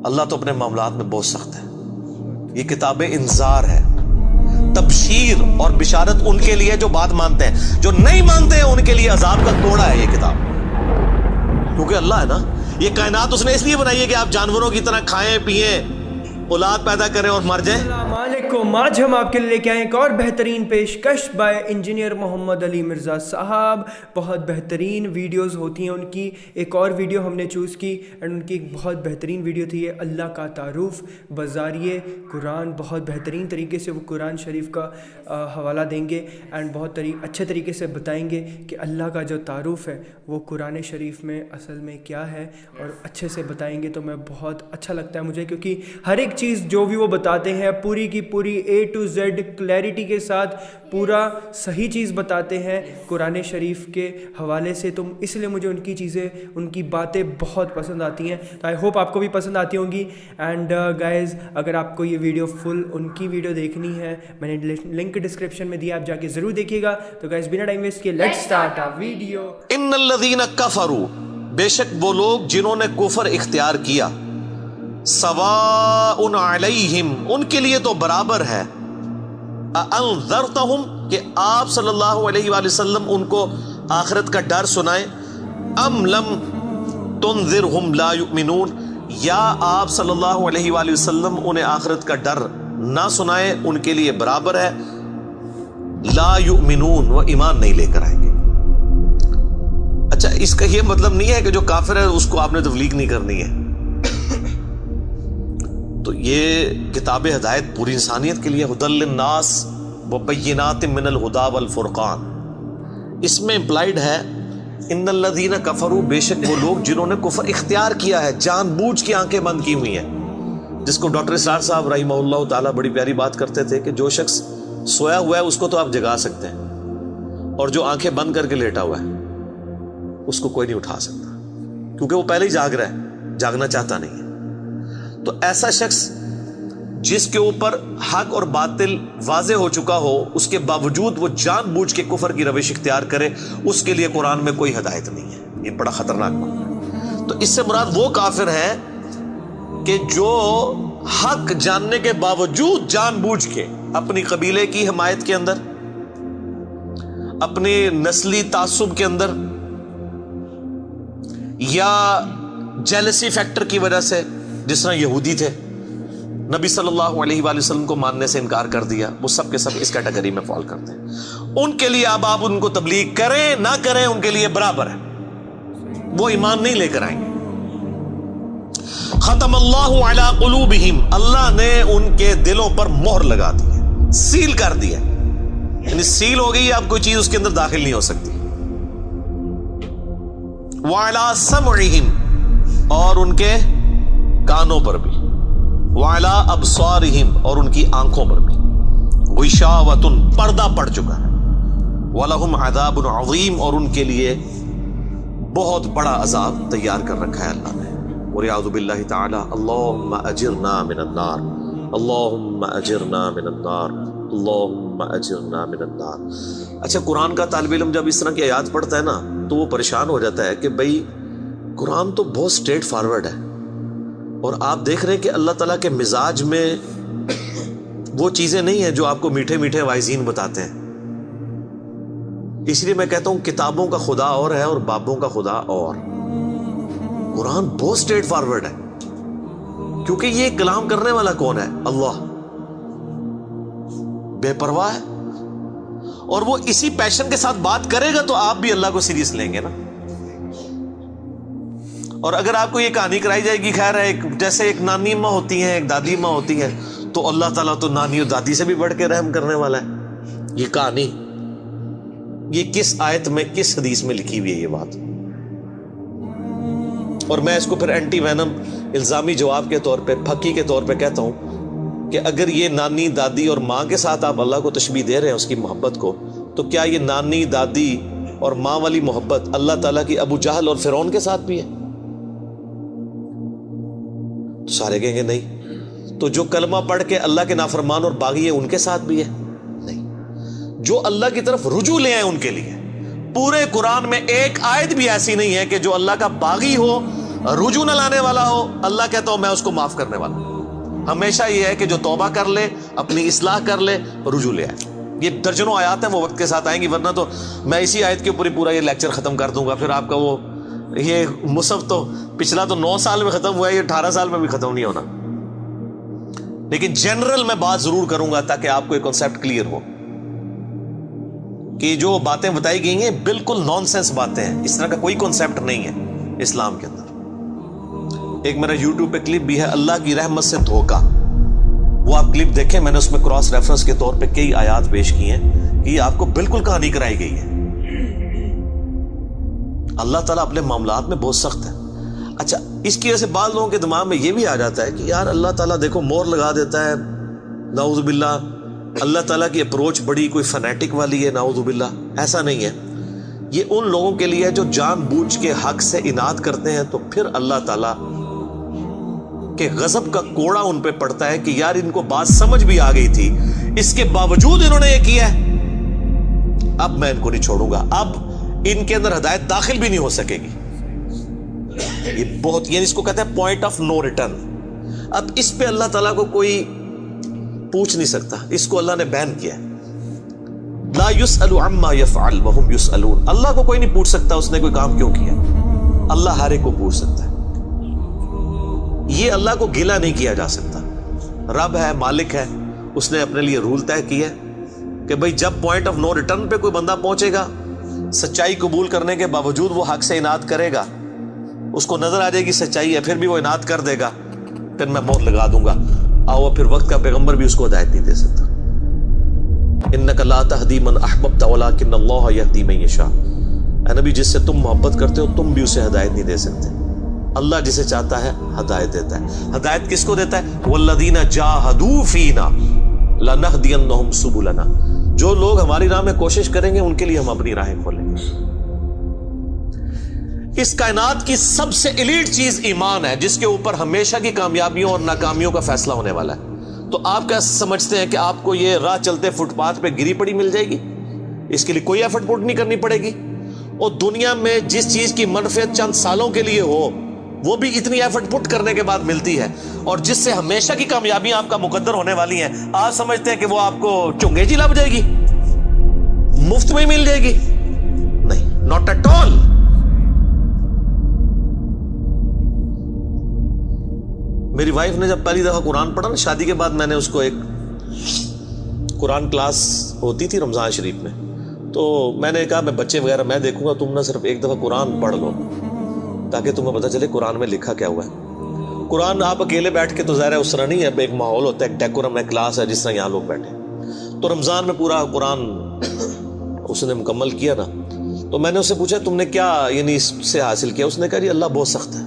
اللہ تو اپنے معاملات میں بہت سخت ہے. یہ کتاب انذار ہے، تبشیر اور بشارت ان کے لیے جو بات مانتے ہیں. جو نہیں مانتے ہیں ان کے لیے عذاب کا کوڑا ہے یہ کتاب. کیونکہ اللہ ہے نا، یہ کائنات اس نے اس لیے بنائی ہے کہ آپ جانوروں کی طرح کھائیں پیئیں، اولاد پیدا کریں اور مر جائیں. السلام علیکم. آج ہم آپ کے لیے لے کے آئے ایک اور بہترین پیشکش بائے انجینئر محمد علی مرزا صاحب. بہت بہترین ویڈیوز ہوتی ہیں ان کی. ایک اور ویڈیو ہم نے چوز کی اینڈ ان کی ایک بہت بہترین ویڈیو تھی یہ اللہ کا تعارف بذریعہ قرآن. بہت بہترین طریقے سے وہ قرآن شریف کا حوالہ دیں گے اینڈ بہت اچھے طریقے سے بتائیں گے کہ اللہ کا جو تعارف ہے وہ قرآن شریف میں اصل میں کیا ہے، اور اچھے سے بتائیں گے. تو میں بہت اچھا لگتا ہے مجھے، کیونکہ ہر ایک چیز جو بھی وہ بتاتے ہیں پوری کی پوری A to Z کلیئرٹی کے ساتھ پورا صحیح چیز بتاتے ہیں قرآن شریف کے حوالے سے. تو اس لیے مجھے ان کی چیزیں، ان کی باتیں بہت پسند آتی ہیں. تو آئی ہوپ آپ کو بھی پسند آتی ہوں گی. اینڈ گائز، اگر آپ کو یہ ویڈیو فل ان کی ویڈیو دیکھنی ہے میں نے لنک ڈسکرپشن میں دیا، آپ جا کے ضرور دیکھیے گا. تو گائز بنا ٹائم ویسٹ کیے لیٹس اسٹارٹ آ ویڈیو. ان الذین کفروا، بے شک وہ لوگ جنہوں نے کفر اختیار کیا، سواء علیہم، ان کے لیے تو برابر ہے، انذرتہم، کہ آپ صلی اللہ علیہ وآلہ وسلم ان کو آخرت کا ڈر سنائیں، ام لم تنذرہم لا یؤمنون، یا آپ صلی اللہ علیہ وآلہ وسلم انہیں آخرت کا ڈر نہ سنائیں، ان کے لیے برابر ہے. لا یؤمنون، وہ ایمان نہیں لے کر آئیں گے. اچھا، اس کا یہ مطلب نہیں ہے کہ جو کافر ہے اس کو آپ نے تبلیغ نہیں کرنی ہے. تو یہ کتاب ہدایت پوری انسانیت کے لیے، ہدی للناس وبینات من الہدی والفرقان. اس میں امپلائیڈ ہے ان الذین کفروا، بے شک وہ لوگ جنہوں نے کفر اختیار کیا ہے، جان بوجھ کے آنکھیں بند کی ہوئی ہیں. جس کو ڈاکٹر اسرار صاحب رحمہ اللہ تعالیٰ بڑی پیاری بات کرتے تھے کہ جو شخص سویا ہوا ہے اس کو تو آپ جگا سکتے ہیں، اور جو آنکھیں بند کر کے لیٹا ہوا ہے اس کو کوئی نہیں اٹھا سکتا، کیونکہ وہ پہلے ہی جاگ رہا ہے، جاگنا چاہتا نہیں ہے. تو ایسا شخص جس کے اوپر حق اور باطل واضح ہو چکا ہو، اس کے باوجود وہ جان بوجھ کے کفر کی روش اختیار کرے، اس کے لیے قرآن میں کوئی ہدایت نہیں ہے. یہ بڑا خطرناک بات ہے. تو اس سے مراد وہ کافر ہے کہ جو حق جاننے کے باوجود جان بوجھ کے اپنی قبیلے کی حمایت کے اندر، اپنی نسلی تعصب کے اندر، یا جیلسی فیکٹر کی وجہ سے، جس طرح یہودی تھے، نبی صلی اللہ علیہ وآلہ وسلم کو ماننے سے انکار کر دیا، وہ سب کے سب اس کیٹیگری میں فال کرتے ہیں. ان کے لیے اب آپ ان کو تبلیغ کریں نہ کریں ان کے لیے برابر ہے، وہ ایمان نہیں لے کر آئیں گے. ختم اللہ علی قلوبہم، اللہ نے ان کے دلوں پر مہر لگا دی ہے، سیل کر دیا، یعنی سیل ہو گئی، اب کوئی چیز اس کے اندر داخل نہیں ہو سکتی. وعلی سمعہم، اور ان کے کانوں پر بھی، وعلی ابصارہم، اور ان کی آنکھوں پر بھی، غشاوۃ، پردہ پڑ چکا ہے، ولہم عذاب عظیم، اور ان کے لیے بہت بڑا عذاب تیار کر رکھا ہے اللہ نے. وَلِعَوْذُ بِاللَّهِ تَعَالَى اللہم اجرنا من النار، اللہم اجرنا من النار، اللہم اجرنا من النار. اچھا، قرآن کا طالب علم جب اس طرح کی آیات پڑھتا ہے نا تو وہ پریشان ہو جاتا ہے کہ بھئی قرآن تو بہت سٹریٹ فارورڈ ہے، اور آپ دیکھ رہے ہیں کہ اللہ تعالیٰ کے مزاج میں وہ چیزیں نہیں ہیں جو آپ کو میٹھے میٹھے واعظین بتاتے ہیں. اس لیے میں کہتا ہوں کتابوں کا خدا اور ہے اور بابوں کا خدا اور. قرآن بہت سٹریٹ فارورڈ ہے، کیونکہ یہ کلام کرنے والا کون ہے؟ اللہ. بے پرواہ ہے، اور وہ اسی پیشن کے ساتھ بات کرے گا تو آپ بھی اللہ کو سیریس لیں گے نا. اور اگر آپ کو یہ کہانی کرائی جائے گی، خیر ہے، جیسے ایک نانی ماں ہوتی ہیں، ایک دادی ماں ہوتی ہے، تو اللہ تعالیٰ تو نانی اور دادی سے بھی بڑھ کے رحم کرنے والا ہے. یہ کہانی، یہ کس آیت میں، کس حدیث میں لکھی ہوئی ہے یہ بات؟ اور میں اس کو پھر اینٹی وینم الزامی جواب کے طور پہ، پھکی کے طور پہ کہتا ہوں کہ اگر یہ نانی دادی اور ماں کے ساتھ آپ اللہ کو تشبیہ دے رہے ہیں اس کی محبت کو، تو کیا یہ نانی دادی اور ماں والی محبت اللہ تعالیٰ کی ابو جہل اور فرعون کے ساتھ بھی ہے؟ تو سارے کہیں گے نہیں. تو جو کلمہ پڑھ کے اللہ کے نافرمان اور باغی ہے ان کے ساتھ بھی ہے؟ نہیں. جو اللہ کی طرف رجوع لے آئے ان کے لیے. پورے قرآن میں ایک آیت بھی ایسی نہیں ہے کہ جو اللہ کا باغی ہو رجوع نہ لانے والا ہو، اللہ کہتا ہوں میں اس کو معاف کرنے والا ہوں۔ ہمیشہ یہ ہے کہ جو توبہ کر لے، اپنی اصلاح کر لے، رجوع لے آئے۔ یہ درجنوں آیات ہیں، وہ وقت کے ساتھ آئیں گی، ورنہ تو میں اسی آیت کے اوپر پورا یہ لیکچر ختم کر دوں گا، پھر آپ کا وہ یہ مصحف تو پچھلا تو 9 سال میں ختم ہوا ہے، یہ 18 سال میں بھی ختم نہیں ہونا۔ لیکن جنرل میں بات ضرور کروں گا تاکہ آپ کو ایک کنسیپٹ کلیئر ہو کہ جو باتیں بتائی گئی ہیں بالکل نان سینس باتیں ہیں، اس طرح کا کوئی کنسیپٹ نہیں ہے اسلام کے اندر۔ ایک میرا یوٹیوب پہ کلپ بھی ہے، اللہ کی رحمت سے دھوکہ، وہ آپ کلپ دیکھیں، میں نے اس میں کراس ریفرنس کے طور پہ کئی آیات پیش کی ہیں کہ یہ آپ کو بالکل کہانی کرائی گئی ہے۔ اللہ تعالیٰ اپنے معاملات میں بہت سخت ہے۔ اچھا، اس کی وجہ سے بعض لوگوں کے دماغ میں یہ بھی آ جاتا ہے کہ یار اللہ تعالیٰ دیکھو مور لگا دیتا ہے، نعوذ باللہ اللہ تعالیٰ کی اپروچ بڑی کوئی فنیٹک والی ہے، نعوذ باللہ۔ ایسا نہیں ہے، یہ ان لوگوں کے لیے جو جان بوجھ کے حق سے اناد کرتے ہیں، تو پھر اللہ تعالیٰ کہ غضب کا کوڑا ان پہ پڑتا ہے کہ یار ان کو بات سمجھ بھی آ گئی تھی، اس کے باوجود انہوں نے یہ کیا ہے، اب میں ان کو نہیں چھوڑوں گا، اب ان کے اندر ہدایت داخل بھی نہیں ہو سکے گی۔ یہ بہت، یعنی اس کو کہتے ہیں پوائنٹ آف نو ریٹرن۔ اب اس پہ اللہ تعالیٰ کو کوئی پوچھ نہیں سکتا، اس کو اللہ نے بین کیا ہے، لا يسأل عما يفعل وهم يسألون۔ اللہ کو کوئی نہیں پوچھ سکتا اس نے کوئی کام کیوں کیا، اللہ ہر ایک کو پوچھ سکتا ہے۔ یہ اللہ کو گلہ نہیں کیا جا سکتا، رب ہے، مالک ہے، اس نے اپنے لیے رول طے کیا کہ بھئی جب پوائنٹ آف نو ریٹرن پہ کوئی بندہ پہنچے گا، سچائی قبول کرنے کے باوجود وہ حق سے اناد کرے گا، اس کو نظر آ جائے گی سچائی ہے، پھر بھی وہ اناد کر دے گا، پھر میں موت لگا دوں گا، آؤ پھر وقت کا پیغمبر بھی اس کو ہدایت نہیں دے سکتا۔ انک لا تہدی من احببت ولکن اللہ یہدی من یشاء۔ اے نبی، جس سے تم محبت کرتے ہو تم بھی اسے ہدایت نہیں دے سکتے، اللہ جسے چاہتا ہے ہدایت دیتا ہے۔ ہدایت کس کو دیتا ہے؟ والذین جاہدوا فینا لنہدینہم سبلنا۔ جو لوگ ہماری راہ میں کوشش کریں گے ان کے لیے ہم اپنی راہیں کھولیں گے۔ اس کائنات کی سب سے ایلیٹ چیز ایمان ہے، جس کے اوپر ہمیشہ کی کامیابیوں اور ناکامیوں کا فیصلہ ہونے والا ہے۔ تو آپ کیا سمجھتے ہیں کہ آپ کو یہ راہ چلتے فٹ پاتھ پہ گری پڑی مل جائے گی؟ اس کے لیے کوئی ایفرٹ پٹ نہیں کرنی پڑے گی، اور دنیا میں جس چیز کی منفعت چند سالوں کے لیے ہو وہ بھی اتنی ایفرٹ پٹ کرنے کے بعد ملتی ہے، اور جس سے ہمیشہ کی کامیابیاں آپ کا مقدر ہونے والی ہیں، آپ سمجھتے ہیں کہ وہ آپ کو چنگیزی لگ جائے گی، مفت میں ہی مل جائے گی؟ نہیں، ناٹ ایٹ آل۔ میری وائف نے جب پہلی دفعہ قرآن پڑھا نا شادی کے بعد، میں نے اس کو ایک قرآن کلاس ہوتی تھی رمضان شریف میں، تو میں نے کہا میں بچے وغیرہ میں دیکھوں گا، تم نہ صرف ایک دفعہ قرآن پڑھ لو تاکہ تمہیں پتہ چلے قرآن میں لکھا کیا ہوا ہے۔ قرآن آپ اکیلے بیٹھ کے تو ظاہر ہے اس طرح نہیں ہے، ایک ماحول ہوتا ہے، ایک ڈیکورم ہے، کلاس ہے جس طرح یہاں لوگ بیٹھے۔ تو رمضان میں پورا قرآن اس نے مکمل کیا نا، تو میں نے اس سے پوچھا تم نے کیا یعنی اس سے حاصل کیا؟ اس نے کہا جی اللہ بہت سخت ہے،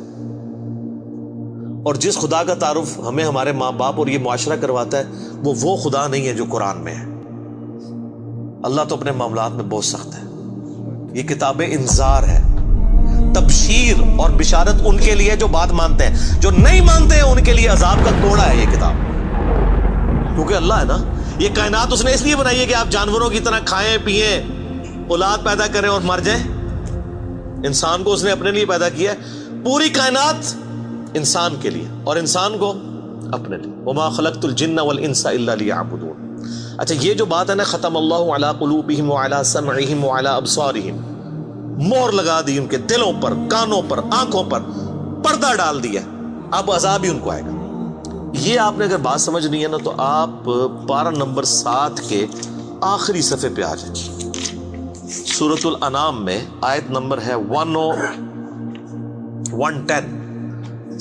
اور جس خدا کا تعارف ہمیں ہمارے ماں باپ اور یہ معاشرہ کرواتا ہے وہ خدا نہیں ہے جو قرآن میں ہے۔ اللہ تو اپنے معاملات میں بہت سخت ہے۔ یہ کتاب انذار ہے، تبشیر اور بشارت ان کے لیے جو بات مانتے ہیں، جو نہیں مانتے ہیں ان کے لیے عذاب کا کوڑا ہے یہ کتاب، کیونکہ اللہ ہے نا، یہ کائنات اس نے اس لیے بنائی ہے کہ آپ جانوروں کی طرح کھائیں پیئیں، اولاد پیدا کریں اور مر جائیں۔ انسان کو اس نے اپنے لیے پیدا کیا ہے، پوری کائنات انسان کے لیے اور انسان کو اپنے لیے۔ وما خلقت الجن والانس الا لیعبدون۔ اچھا، یہ جو بات ہے نا ختم اللہ علی قلوبہم وعلی سمعہم وعلی ابصارہم، مور لگا دی ان کے دلوں پر، کانوں پر، آنکھوں پر، پردہ ڈال دیا، اب عذاب ہی ان کو آئے گا۔ یہ آپ نے اگر بات سمجھنی ہے نا تو آپ پارہ نمبر 7 کے آخری صفحے پہ آ جائیں، سورۃ الانعام میں آیت نمبر ہے 110،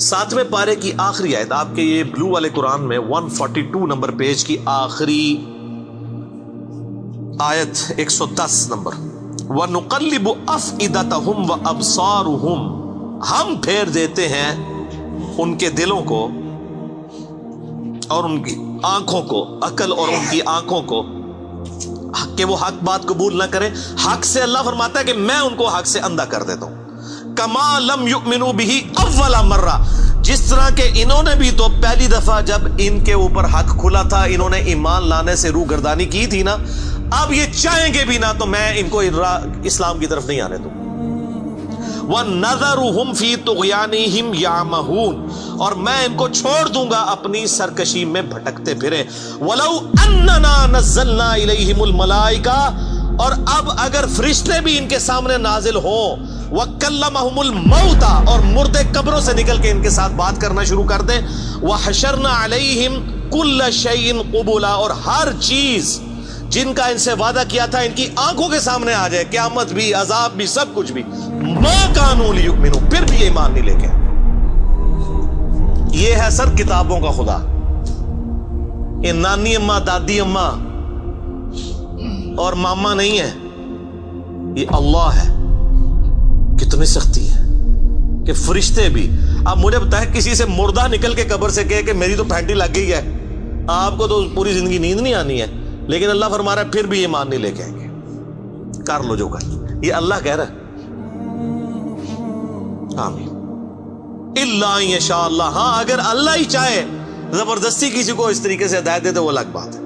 7ویں پارے کی آخری آیت، آپ کے یہ بلو والے قرآن میں 142 نمبر پیج کی آخری آیت 110 نمبر، وَنُقَلِّبُ أَفْئِدَتَهُمْ وَأَبْصَارُهُمْ، ہم پھیر دیتے ہیں ان کے دلوں کو اور ان کی آنکھوں کو، عقل اور ان کی آنکھوں کو، کہ وہ حق بات قبول نہ کریں۔ حق سے اللہ فرماتا ہے کہ میں ان کو حق سے اندھا کر دیتا ہوں، کما لم یؤمنوا به اول مرہ، جس طرح کہ انہوں نے بھی تو پہلی دفعہ جب ان کے اوپر حق کھلا تھا انہوں نے ایمان لانے سے روح گردانی کی تھی نا، اب یہ چاہیں گے بھی نہ تو میں ان کو اسلام کی طرف نہیں آنے دوں۔ وَنَذَرُهُمْ فِي طُغْيَانِهِمْ يَعْمَهُونَ، اور میں ان کو چھوڑ دوں گا اپنی سرکشی میں بھٹکتے پھرے. وَلَوْ أَنَّنَا نَزَّلْنَا إِلَيْهِمُ الْمَلَائِكَةَ، اور اب اگر فرشتے بھی ان کے سامنے نازل ہوں، وَكَلَّمَهُمُ الْمَوْتَى، اور مردے قبروں سے نکل کے ان کے ساتھ بات کرنا شروع کر دیں، وَحَشَرْنَا عَلَيْهِمْ كُلَّ شَيْءٍ قُبُلًا، اور ہر چیز جن کا ان سے وعدہ کیا تھا ان کی آنکھوں کے سامنے آ جائے، قیامت بھی، عذاب بھی، سب کچھ بھی، مَا كَانُوا لِيُؤْمِنُوا، پھر بھی ایمان نہیں لے کے. یہ ہے سر کتابوں کا خدا. یہ نانی اماں، دادی اماں اور ماما نہیں ہے، یہ اللہ ہے. کتنی سختی ہے کہ فرشتے بھی. اب مجھے بتائیں کسی سے مردہ نکل کے قبر سے کہے کہ میری تو پھینٹی لگ گئی ہے، آپ کو تو پوری زندگی نیند نہیں آنی ہے، لیکن اللہ فرما رہا ہے پھر بھی ایمان نہیں لے کے آئیں گے. کر لو جو کر. یہ اللہ کہہ رہا ہے. آمین. الا ان یشاء اللہ، ہاں اگر اللہ ہی چاہے زبردستی کسی کو اس طریقے سے ہدایت دے تو وہ الگ بات ہے.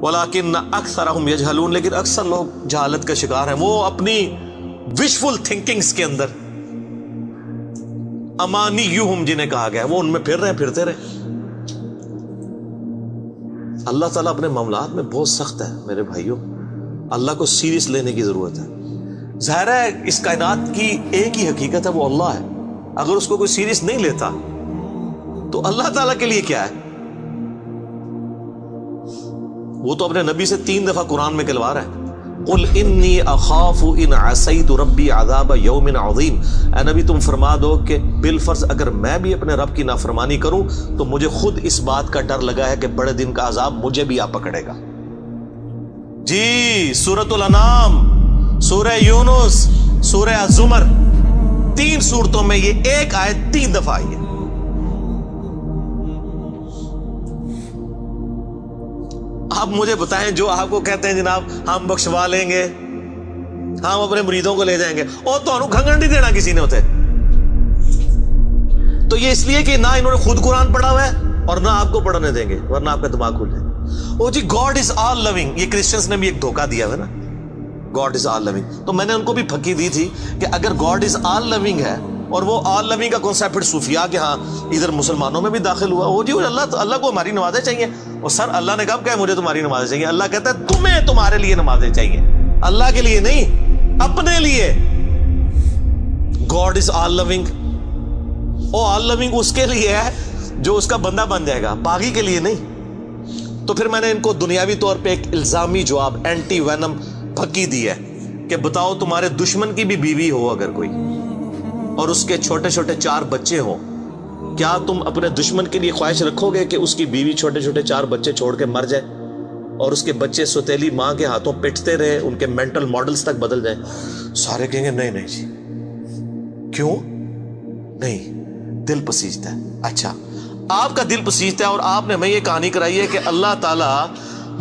ولیکن اکثرہم یجہلون، لیکن اکثر لوگ جہالت کا شکار ہیں. وہ اپنی وشفل تھنکنگز کے اندر، امانیہم جنہیں کہا گیا، وہ ان میں پھر رہے ہیں، پھرتے رہے. اللہ تعالیٰ اپنے معاملات میں بہت سخت ہے میرے بھائیوں. اللہ کو سیریس لینے کی ضرورت ہے. ظاہر ہے اس کائنات کی ایک ہی حقیقت ہے، وہ اللہ ہے. اگر اس کو کوئی سیریس نہیں لیتا تو اللہ تعالیٰ کے لیے کیا ہے؟ وہ تو اپنے نبی سے 3 دفعہ قرآن میں کہلوا رہا ہے، قل انی اخاف ان عصیت ربی عذاب یوم عظیم. اے نبی تم فرما دو کہ بالفرض اگر میں بھی اپنے رب کی نافرمانی کروں تو مجھے خود اس بات کا ڈر لگا ہے کہ بڑے دن کا عذاب مجھے بھی آ پکڑے گا. جی سورۃ الانعام، سورہ یونس، سورہ الزمر، 3 سورتوں میں یہ ایک آیت 3 دفعہ آئی ہے. آپ مجھے بتائیں جو آپ کو کہتے ہیں جناب ہم بخشوا لیں گے، ہم اپنے مریدوں کو لے جائیں گے، اور تو انہوں کھنگن نہیں دینا کسی نے ہوتے. تو یہ اس لیے کہ نہ انہوں نے خود قرآن پڑھا ہوا ہے اور نہ آپ کو پڑھنے دیں گے، ورنہ آپ کا دماغ کھل جائے. او جی گاڈ از آل لونگ، یہ کرسچنز نے بھی ایک دھوکہ دیا ہے نا، گاڈ از آل لونگ. تو میں نے ان کو بھی پھکی دی تھی کہ اگر گاڈ از آل لونگ ہے اور وہ آل لونگ کا کانسیپٹ پھر صوفیاء کے ہاں ادھر مسلمانوں میں بھی داخل ہوا، وہ جی اللہ کو ہماری نمازیں چاہیے. اور سر اللہ نے کب کہا مجھے تمہاری نمازیں چاہیے؟ اللہ کہتا ہے تمہیں تمہارے لیے نمازیں چاہیے، اللہ کے لیے نہیں، اپنے لیے. گاڈ از آل لونگ، او آل لونگ اس کے لیے ہے جو اس کا بندہ بن جائے گا، باغی کے لیے نہیں. تو پھر میں نے ان کو دنیاوی طور پہ ایک الزامی جواب، اینٹی وینم پھکی دی ہے کہ بتاؤ تمہارے دشمن کی بھی بیوی ہو اگر کوئی اور اس کے چھوٹے چھوٹے 4 بچے ہوں، کیا تم اپنے دشمن کے لیے خواہش رکھو گے کہ اس کی بیوی چھوٹے چھوٹے 4 بچے چھوڑ کے مر جائے اور اس کے بچے سوتیلی ماں کے ہاتھوں پٹتے رہے، ان کے مینٹل ماڈلز تک بدل جائیں؟ سارے کہیں گے نہیں نہیں جی. کیوں نہیں؟ دل پسیجتا ہے. اچھا آپ کا دل پسیجتا ہے اور آپ نے ہمیں یہ کہانی کرائی ہے کہ اللہ تعالیٰ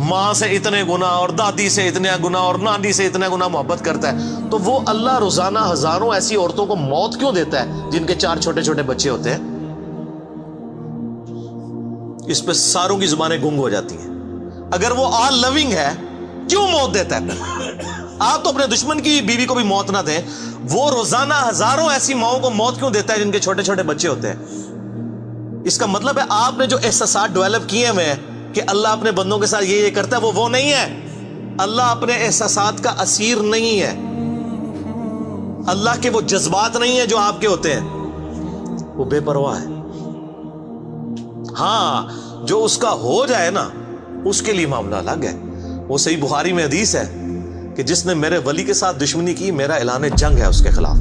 ماں سے اتنے گنا اور دادی سے اتنے گنا اور نانی سے اتنے گنا محبت کرتا ہے، تو وہ اللہ روزانہ ہزاروں ایسی عورتوں کو موت کیوں دیتا ہے جن کے 4 چھوٹے چھوٹے بچے ہوتے ہیں؟ اس پہ ساروں کی زبانیں گنگ ہو جاتی ہیں. اگر وہ آل لونگ ہے کیوں موت دیتا ہے؟ آپ تو اپنے دشمن کی بیوی کو بھی موت نہ دیں، وہ روزانہ ہزاروں ایسی ماؤں کو موت کیوں دیتا ہے جن کے چھوٹے چھوٹے بچے ہوتے ہیں؟ اس کا مطلب ہے آپ نے جو احساسات ڈیولپ کیے ہوئے ہیں کہ اللہ اپنے بندوں کے ساتھ یہ کرتا ہے، وہ نہیں ہے. اللہ اپنے احساسات کا اسیر نہیں ہے. اللہ کے وہ جذبات نہیں ہیں جو آپ کے ہوتے ہیں، وہ بے پرواہ ہے. ہاں جو اس کا ہو جائے نا اس کے لیے معاملہ الگ ہے. وہ صحیح بخاری میں حدیث ہے کہ جس نے میرے ولی کے ساتھ دشمنی کی میرا اعلان جنگ ہے اس کے خلاف.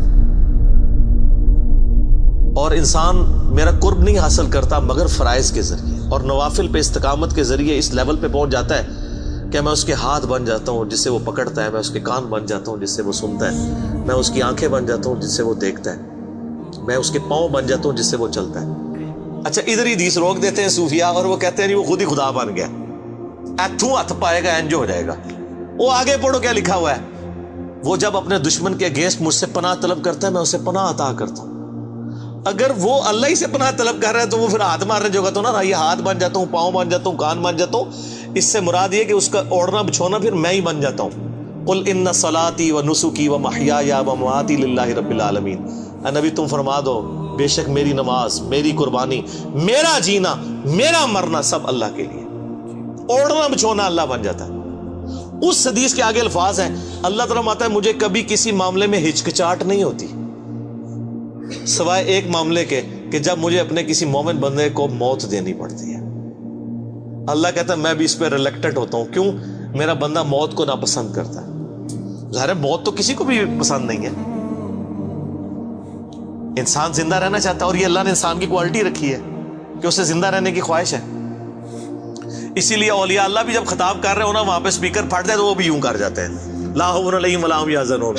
اور انسان میرا قرب نہیں حاصل کرتا مگر فرائض کے ذریعے اور نوافل پہ استقامت کے ذریعے اس لیول پہ پہنچ جاتا ہے کہ میں اس کے ہاتھ بن جاتا ہوں جس سے وہ پکڑتا ہے، میں اس کے کان بن جاتا ہوں جس سے وہ سنتا ہے، میں اس کی آنکھیں بن جاتا ہوں جس سے وہ دیکھتا ہے، میں اس کے پاؤں بن جاتا ہوں جس سے وہ چلتا ہے. اچھا ادھر ہی حدیث روک دیتے ہیں صوفیاء اور وہ کہتے ہیں نہیں وہ خود ہی خدا بن گیا، ایتھوں ہاتھ پائے گا انج ہو جائے گا. وہ آگے پڑھو کیا لکھا ہوا ہے، وہ جب اپنے دشمن کے اگینسٹ مجھ سے پناہ طلب کرتا ہے میں اسے پناہ عطا کرتا ہوں. اگر وہ اللہ ہی سے پناہ طلب کر رہا ہے تو وہ پھر ہاتھ مارنے جو تو نا یہ ہاتھ بن جاتا ہوں، پاؤں بن جاتا ہوں، کان بن جاتا ہوں. اس سے مراد یہ کہ اس کا اوڑھنا بچھونا پھر میں ہی بن جاتا ہوں. قل ان صلاتی و نسکی و محیای و مماتی للہ رب العالمین، اے نبی تم فرما دو بے شک میری نماز، میری قربانی، میرا جینا، میرا مرنا سب اللہ کے لیے، اوڑھنا بچھونا اللہ بن جاتا ہے۔ اس حدیث کے آگے الفاظ ہیں، اللہ تعالیٰ فرماتا ہے مجھے کبھی کسی معاملے میں ہچکچاہٹ نہیں ہوتی سوائے ایک معاملے کے کہ جب مجھے اپنے کسی مومن بندے کو موت دینی پڑتی ہے۔ اللہ کہتا ہے میں بھی اس پہ ریلیکٹڈ ہوتا ہوں، کیوں؟ میرا بندہ موت کو ناپسند کرتا ہے۔ ظاہر ہے موت تو کسی کو بھی پسند نہیں ہے، انسان زندہ رہنا چاہتا ہے، اور یہ اللہ نے انسان کی کوالٹی رکھی ہے کہ اسے زندہ رہنے کی خواہش ہے۔ اسی لیے اولیاء اللہ بھی جب خطاب کر رہے ہو نا، وہاں پہ سپیکر پھٹ جائے تو وہ بھی یوں کر جاتے ہیں، لا خوف علیہم ولا ہم یحزنون۔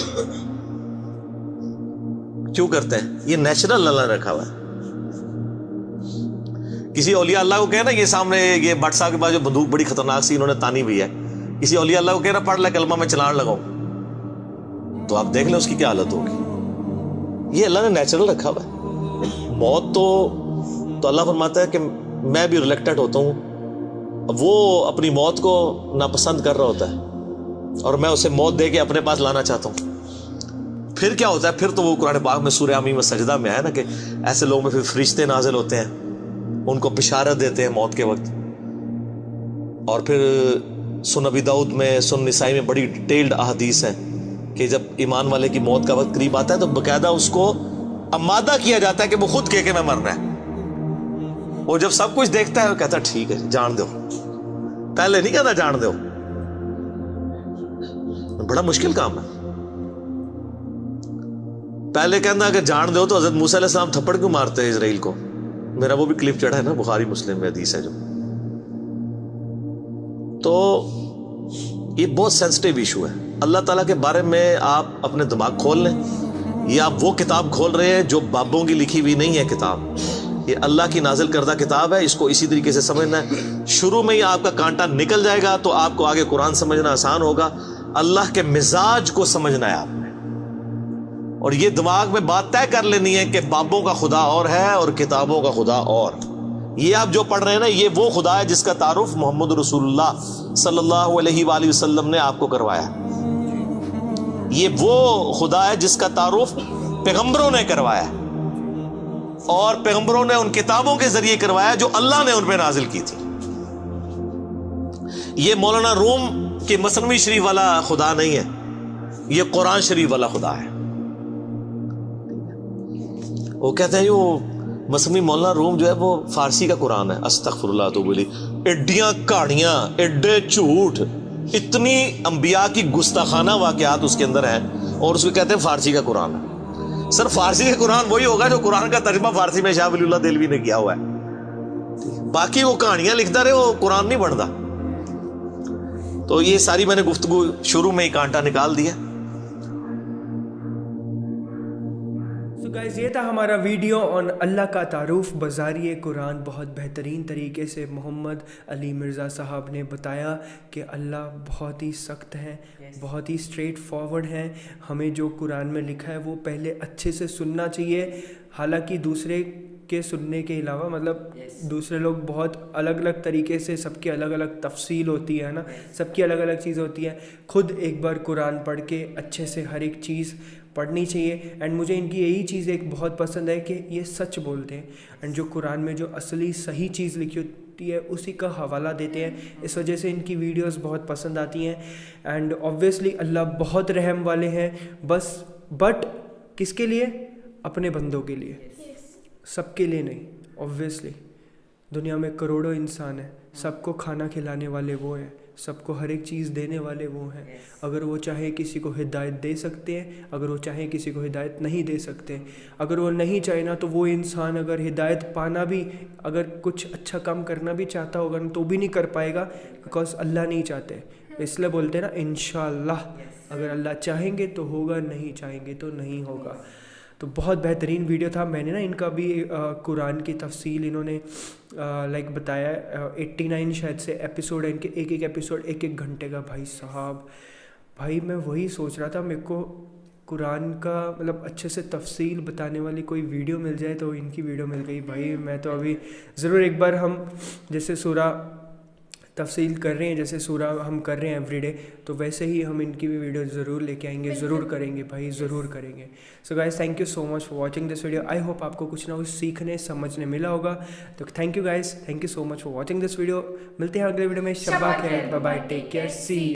کیوں کرتے ہیں؟ یہ نیچرل اللہ نے رکھا ہوا ہے۔ کسی اولیاء اللہ کو کہنا یہ سامنے یہ بٹ صاحب کے پاس جو بندوق بڑی خطرناک سی انہوں نے تانی بھی ہے، کسی اولیاء اللہ کو کہنا پڑھ لے کلمہ میں چلان لگاؤ، تو آپ دیکھ لیں اس کی کیا حالت ہوگی۔ یہ اللہ نے نیچرل رکھا ہوا ہے۔ موت تو اللہ فرماتا ہے کہ میں بھی ریلیکٹڈ ہوتا ہوں، وہ اپنی موت کو ناپسند کر رہا ہوتا ہے اور میں اسے موت دے کے اپنے پاس لانا چاہتا ہوں۔ پھر کیا ہوتا ہے؟ پھر تو وہ قرآن پاک میں سورہ حمیم سجدہ میں ہے نا کہ ایسے لوگوں میں پھر فرشتے نازل ہوتے ہیں، ان کو بشارت دیتے ہیں موت کے وقت۔ اور پھر سن ابی داؤد میں، سن نسائی میں بڑی ڈیٹیلڈ احادیث ہیں کہ جب ایمان والے کی موت کا وقت قریب آتا ہے تو باقاعدہ اس کو آمادہ کیا جاتا ہے کہ وہ خود کہے کہ میں مرنا ہے۔ وہ جب سب کچھ دیکھتا ہے وہ کہتا ہے ٹھیک ہے جان دو، پہلے نہیں کہتا جان دو۔ بڑا مشکل کام ہے۔ پہلے کہنا کہ جان دو تو حضرت موسیٰ علیہ السلام تھپڑ کیوں مارتے ہیں اسرائیل کو؟ میرا وہ بھی کلپ چڑھا ہے نا، بخاری مسلم میں حدیث ہے جو۔ تو یہ بہت سینسٹیو ایشو ہے۔ اللہ تعالیٰ کے بارے میں آپ اپنے دماغ کھول لیں، یہ آپ وہ کتاب کھول رہے ہیں جو بابوں کی لکھی ہوئی نہیں ہے کتاب، یہ اللہ کی نازل کردہ کتاب ہے، اس کو اسی طریقے سے سمجھنا ہے۔ شروع میں ہی آپ کا کانٹا نکل جائے گا تو آپ کو آگے قرآن سمجھنا آسان ہوگا۔ اللہ کے مزاج کو سمجھنا ہے آپ نے، اور یہ دماغ میں بات طے کر لینی ہے کہ بابوں کا خدا اور ہے اور کتابوں کا خدا اور۔ یہ آپ جو پڑھ رہے ہیں نا، یہ وہ خدا ہے جس کا تعارف محمد رسول اللہ صلی اللہ علیہ وآلہ وسلم نے آپ کو کروایا۔ یہ وہ خدا ہے جس کا تعارف پیغمبروں نے کروایا، اور پیغمبروں نے ان کتابوں کے ذریعے کروایا جو اللہ نے ان پہ نازل کی تھی۔ یہ مولانا روم کے مثنوی شریف والا خدا نہیں ہے، یہ قرآن شریف والا خدا ہے۔ وہ کہتے ہیں وہ مثنوی مولانا روم جو ہے وہ فارسی کا قرآن ہے، استغفر اللہ تو بولی، ایڈیاں کہانیاں، ایڈے جھوٹ، اتنی انبیاء کی گستاخانہ واقعات اس کے اندر ہیں، اور اس کو کہتے ہیں فارسی کا قرآن ہے۔ سر فارسی کا قرآن وہی ہوگا جو قرآن کا ترجمہ فارسی میں شاہ ولی اللہ دہلوی نے کیا ہوا ہے، باقی وہ کہانیاں لکھتا رہے، وہ قرآن نہیں بنتا۔ تو یہ ساری میں نے گفتگو شروع میں ہی کانٹا نکال دیا۔ گائز یہ تھا ہمارا ویڈیو آن اللہ کا تعارف بذریعہ قرآن۔ بہت بہترین طریقے سے محمد علی مرزا صاحب نے بتایا کہ اللہ بہت ہی سخت ہیں، بہت ہی اسٹریٹ فارورڈ ہیں۔ ہمیں جو قرآن میں لکھا ہے وہ پہلے اچھے سے سننا چاہیے، حالانکہ دوسرے کے سننے کے علاوہ مطلب دوسرے لوگ بہت الگ الگ طریقے سے، سب کی الگ الگ تفصیل ہوتی ہے نا، سب کی الگ الگ چیزیں ہوتی ہیں۔ خود ایک بار قرآن پڑھ کے اچھے سے ہر ایک چیز پڑھنی چاہیے۔ اینڈ مجھے ان کی یہی چیز ایک بہت پسند ہے کہ یہ سچ بولتے ہیں، اینڈ جو قرآن میں جو اصلی صحیح چیز لکھی ہوتی ہے اسی کا حوالہ دیتے ہیں، اس وجہ سے ان کی ویڈیوز بہت پسند آتی ہیں۔ اینڈ اوبویسلی اللہ بہت رحم والے ہیں، بٹ کس کے لیے؟ اپنے بندوں کے لیے، سب کے لیے نہیں۔ اوبویسلی دنیا میں کروڑوں انسان ہیں، سب کو کھانا کھلانے والے وہ ہیں، سب کو ہر ایک چیز دینے والے وہ ہیں۔ اگر وہ چاہے کسی کو ہدایت دے سکتے ہیں، اگر وہ چاہیں کسی کو ہدایت نہیں دے سکتے۔ اگر وہ نہیں چاہے نا تو وہ انسان اگر ہدایت پانا بھی، اگر کچھ اچھا کام کرنا بھی چاہتا ہوگا نا تو بھی نہیں کر پائے گا، بیکاز اللہ نہیں چاہتے۔ اس لیے بولتے ہیں نا انشاءاللہ، اگر اللہ چاہیں گے تو ہوگا، نہیں چاہیں گے تو نہیں ہوگا۔ تو بہت بہترین ویڈیو تھا۔ میں نے نا ان کا بھی قرآن کی تفصیل انہوں نے لائک بتایا 89 شاید سے ایپیسوڈ ہے ان کے، ایک ایک ایپیسوڈ 1 گھنٹے کا۔ بھائی صاحب، بھائی میں وہی سوچ رہا تھا میرے کو قرآن کا مطلب اچھے سے تفصیل بتانے والی کوئی ویڈیو مل جائے، تو ان کی ویڈیو مل گئی۔ بھائی میں تو ابھی ضرور ایک بار ہم جیسے سورہ تفصیل کر رہے ہیں جیسے سورہ ہم کر رہے ہیں ایوری ڈے, تو ویسے ہی ہم ان کی بھی ویڈیو ضرور لے کے آئیں گے, ضرور کریں گے بھائی, ضرور کریں گے. So guys thank you so much for watching this video. I hope آپ کو کچھ نہ کچھ سیکھنے سمجھنے ملا ہوگا. تو thank you guys, thank you so much for watching this video. ملتے ہیں اگلے ویڈیو میں. شب بخیر, بائے بائے, ٹیک کیئر, سی.